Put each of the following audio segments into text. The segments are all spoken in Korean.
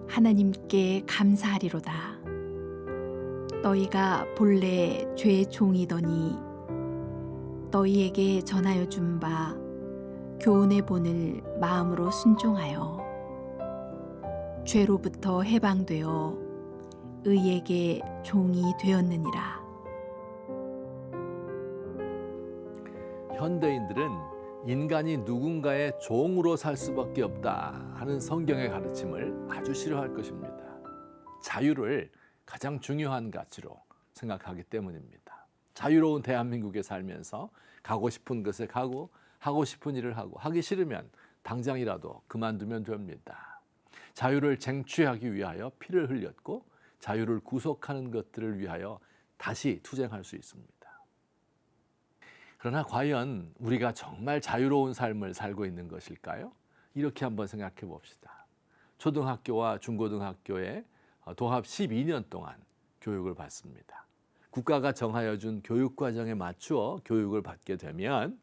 하나님께 감사하리로다. 너희가 본래 죄의 종이더니 너희에게 전하여 준 바 교훈의 본을 마음으로 순종하여 죄로부터 해방되어 의에게 종이 되었느니라. 현대인들은 인간이 누군가의 종으로 살 수밖에 없다 하는 성경의 가르침을 아주 싫어할 것입니다. 자유를 가장 중요한 가치로 생각하기 때문입니다. 자유로운 대한민국에 살면서 가고 싶은 곳에 가고 하고 싶은 일을 하고 하기 싫으면 당장이라도 그만두면 됩니다. 자유를 쟁취하기 위하여 피를 흘렸고 자유를 구속하는 것들을 위하여 다시 투쟁할 수 있습니다. 그러나 과연 우리가 정말 자유로운 삶을 살고 있는 것일까요? 이렇게 한번 생각해 봅시다. 초등학교와 중고등학교에 도합 12년 동안 교육을 받습니다. 국가가 정하여 준 교육과정에 맞추어 교육을 받게 되면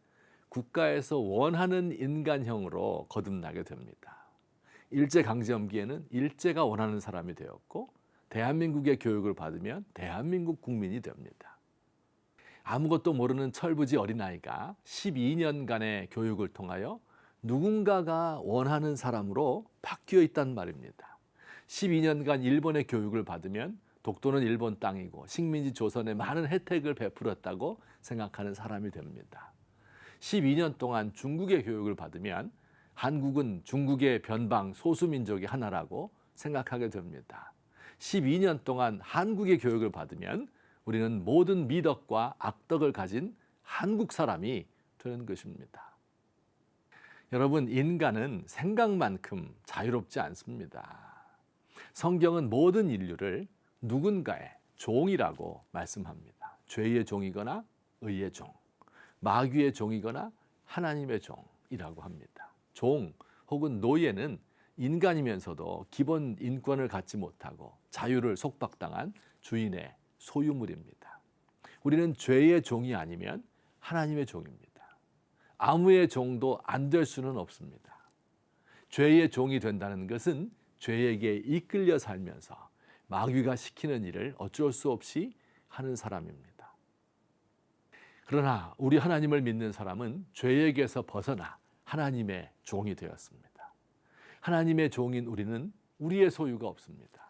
국가에서 원하는 인간형으로 거듭나게 됩니다. 일제강점기에는 일제가 원하는 사람이 되었고 대한민국의 교육을 받으면 대한민국 국민이 됩니다. 아무것도 모르는 철부지 어린아이가 12년간의 교육을 통하여 누군가가 원하는 사람으로 바뀌어 있단 말입니다. 12년간 일본의 교육을 받으면 독도는 일본 땅이고 식민지 조선에 많은 혜택을 베풀었다고 생각하는 사람이 됩니다. 12년 동안 중국의 교육을 받으면 한국은 중국의 변방 소수민족의 하나라고 생각하게 됩니다. 12년 동안 한국의 교육을 받으면 우리는 모든 미덕과 악덕을 가진 한국 사람이 되는 것입니다. 여러분, 인간은 생각만큼 자유롭지 않습니다. 성경은 모든 인류를 누군가의 종이라고 말씀합니다. 죄의 종이거나 의의 종, 마귀의 종이거나 하나님의 종이라고 합니다. 종 혹은 노예는 인간이면서도 기본 인권을 갖지 못하고 자유를 속박당한 주인의 소유물입니다. 우리는 죄의 종이 아니면 하나님의 종입니다. 아무의 종도 안 될 수는 없습니다. 죄의 종이 된다는 것은 죄에게 이끌려 살면서 마귀가 시키는 일을 어쩔 수 없이 하는 사람입니다. 그러나 우리 하나님을 믿는 사람은 죄에게서 벗어나 하나님의 종이 되었습니다. 하나님의 종인 우리는 우리의 소유가 없습니다.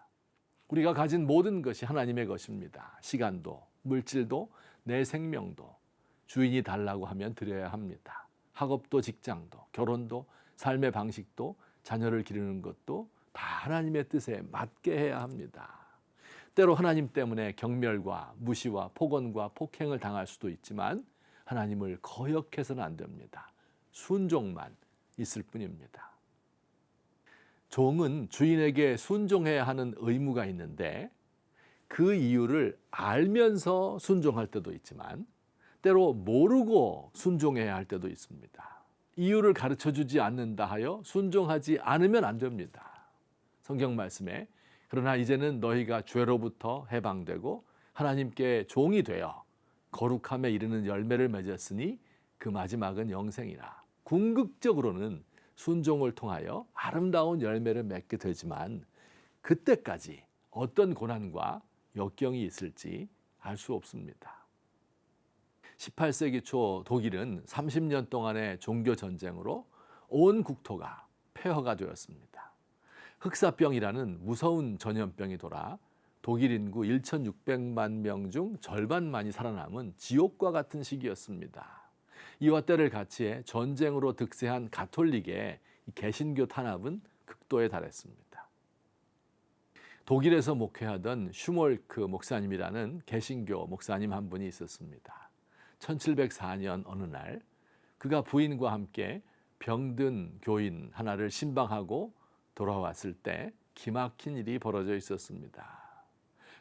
우리가 가진 모든 것이 하나님의 것입니다. 시간도, 물질도, 내 생명도 주인이 달라고 하면 드려야 합니다. 학업도, 직장도, 결혼도, 삶의 방식도, 자녀를 기르는 것도 다 하나님의 뜻에 맞게 해야 합니다. 때로 하나님 때문에 경멸과 무시와 폭언과 폭행을 당할 수도 있지만 하나님을 거역해서는 안 됩니다. 순종만 있을 뿐입니다. 종은 주인에게 순종해야 하는 의무가 있는데 그 이유를 알면서 순종할 때도 있지만 때로 모르고 순종해야 할 때도 있습니다. 이유를 가르쳐주지 않는다 하여 순종하지 않으면 안 됩니다. 성경 말씀에 그러나 이제는 너희가 죄로부터 해방되고 하나님께 종이 되어 거룩함에 이르는 열매를 맺었으니 그 마지막은 영생이라. 궁극적으로는 순종을 통하여 아름다운 열매를 맺게 되지만 그때까지 어떤 고난과 역경이 있을지 알 수 없습니다. 18세기 초 독일은 30년 동안의 종교 전쟁으로 온 국토가 폐허가 되었습니다. 흑사병이라는 무서운 전염병이 돌아 독일 인구 1,600만 명 중 절반만이 살아남은 지옥과 같은 시기였습니다. 이와 때를 같이해 전쟁으로 득세한 가톨릭의 개신교 탄압은 극도에 달했습니다. 독일에서 목회하던 슈몰크 목사님이라는 개신교 목사님 한 분이 있었습니다. 1704년 어느 날 그가 부인과 함께 병든 교인 하나를 신방하고 돌아왔을 때 기막힌 일이 벌어져 있었습니다.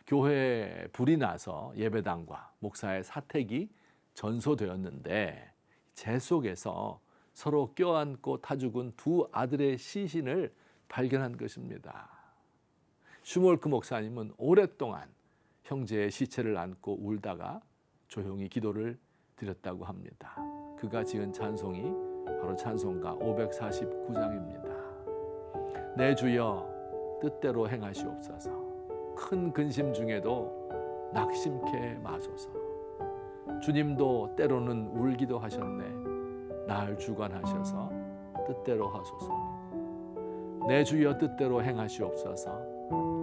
교회에 불이 나서 예배당과 목사의 사택이 전소되었는데 재 속에서 서로 껴안고 타 죽은 두 아들의 시신을 발견한 것입니다. 슈몰크 목사님은 오랫동안 형제의 시체를 안고 울다가 조용히 기도를 드렸다고 합니다. 그가 지은 찬송이 바로 찬송가 549장입니다. 내 주여 뜻대로 행하시옵소서. 큰 근심 중에도 낙심케 마소서. 주님도 때로는 울기도 하셨네. 날 주관하셔서 뜻대로 하소서. 내 주여 뜻대로 행하시옵소서.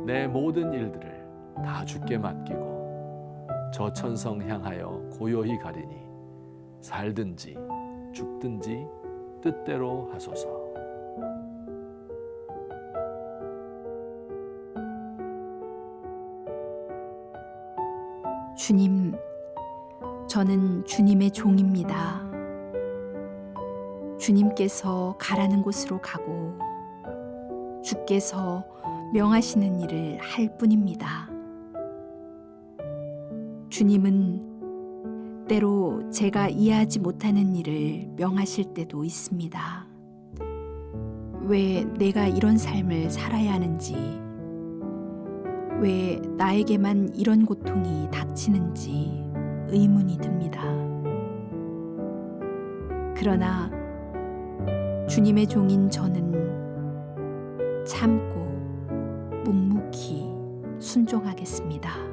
내 모든 일들을 다 주께 맡기고 저 천성 향하여 고요히 가리니 살든지 죽든지 뜻대로 하소서. 주님, 저는 주님의 종입니다. 주님께서 가라는 곳으로 가고 주께서 명하시는 일을 할 뿐입니다. 주님은 때로 제가 이해하지 못하는 일을 명하실 때도 있습니다. 왜 내가 이런 삶을 살아야 하는지, 왜 나에게만 이런 고통이 닥치는지 의문이 듭니다. 그러나 주님의 종인 저는 참고 묵묵히 순종하겠습니다.